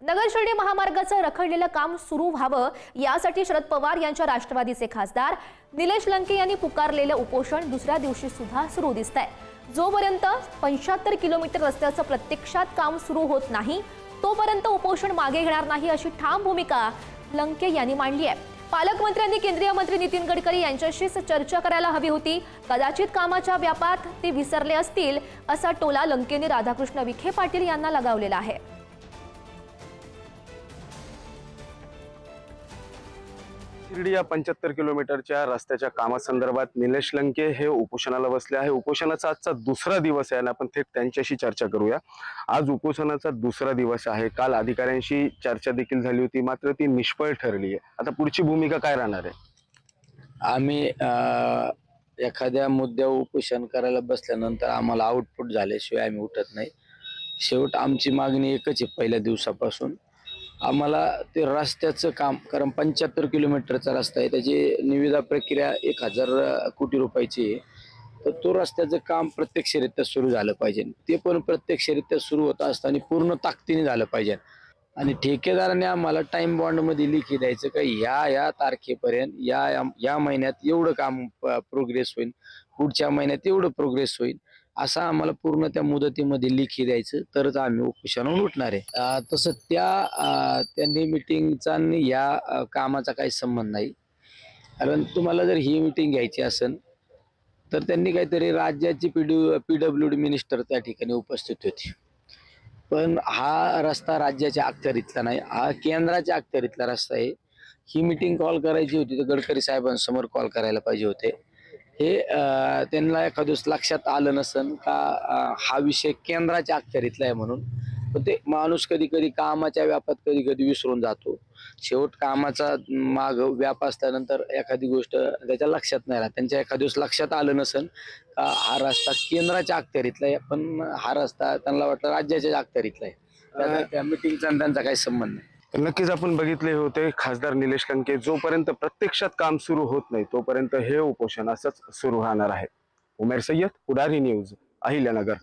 नगर शिर्डी महामार्गाचं रखडलेलं काम सुरू व्हावं यासाठी शरद पवार यांच्या राष्ट्रवादीचे खासदार निलेश लंके यांनी पुकारलेलं उपोषण दुसऱ्या दिवशी सुद्धा सुरू दिसतंय। जोपर्यंत 75 किलोमीटर रस्त्याचं प्रत्यक्षात काम सुरू होत नाही तोपर्यंत उपोषण मागे घेणार नाही अशी ठाम भूमिका लंके यांनी मांडली आहे। पालकमंत्र्यांनी केंद्रीय मंत्री नितीन गडकरी यांच्याशीच चर्चा करायला हवी होती, कदाचित कामाच्या व्यापात ते विसरले असतील असा टोला लंकेने राधाकृष्ण विखे पाटील यांना लगावलेला आहे। शिर्डी या 75 किलोमीटरच्या रस्त्याच्या कामासंदर्भात निलेश लंके हे उपोषणाला बसले आहे। उपोषणाचा आजचा दुसरा दिवस आहे आणि आपण थेट त्यांच्याशी चर्चा करूया। आज उपोषणाचा दुसरा दिवस आहे। काल अधिकाऱ्यांशी चर्चा देखील झाली होती, मात्र ती निष्फळ ठरली आहे। आता पुढची भूमिका काय राहणार आहे? आम्ही एखाद्या मुद्द्यावर उपोषण करायला बसल्यानंतर आम्हाला आउटपुट झाल्याशिवाय आम्ही उठत नाही। शेवट आमची मागणी एकच आहे, पहिल्या दिवसापासून आम्हाला ते रस्त्याचं काम, कारण 75 किलोमीटरचा रस्ता आहे, त्याची निविदा प्रक्रिया 1000 कोटी रुपयाची आहे। तर तो रस्त्याचं काम प्रत्यक्षरित्या सुरू झालं पाहिजे, ते पण प्रत्यक्षरित्या सुरू होत असताना पूर्ण ताकदीने झालं पाहिजे। आणि ठेकेदाराने आम्हाला टाइम बॉन्डमध्ये लिखी द्यायचं का या तारखेपर्यंत या महिन्यात एवढं काम प्रोग्रेस होईल, पुढच्या महिन्यात एवढं प्रोग्रेस होईल, असं आम्हाला पूर्ण त्या मुदतीमध्ये लिखी द्यायचं, तरच आम्ही उपोषणावर उठणार आहे। तसं त्यांनी मिटिंगचा या कामाचा काही संबंध नाही। कारण तुम्हाला जर ही मिटिंग घ्यायची असेल तर त्यांनी काहीतरी राज्याची PWD मिनिस्टर त्या ठिकाणी उपस्थित होती, पण हा रस्ता राज्याच्या अखत्यारीतला नाही, हा केंद्राच्या अखत्यारीतला रस्ता आहे। ही मिटिंग कॉल करायची होती तर गडकरी साहेबांसमोर कॉल करायला पाहिजे होते। हे त्यांना एखाद्या दिवस लक्षात आलं नसन का हा विषय केंद्राच्या अखत्यारीतला आहे म्हणून। पण ते माणूस कधी कधी कामाच्या व्यापात कधी कधी विसरून जातो। शेवट कामाचा माग व्याप असल्यानंतर एखादी गोष्ट त्याच्या लक्षात नाही राहत। त्यांच्या एखाद्या दिवस लक्षात आलं नसन का हा रस्ता केंद्राच्या अखत्यारीतला आहे, पण हा रस्ता त्यांना वाटलं राज्याच्या अखत्यारीतला आहे। त्या मिटिंगचा त्यांचा काही संबंध नाही। नक्कीच आपण बघितले होते खासदार निलेश लंके जोपर्यंत प्रत्यक्षात काम सुरू होत नाही तोपर्यंत हे उपोषण असंच सुरू राहणार आहे। उमेर सय्यद, पुढारी न्यूज, अहिल्यानगर।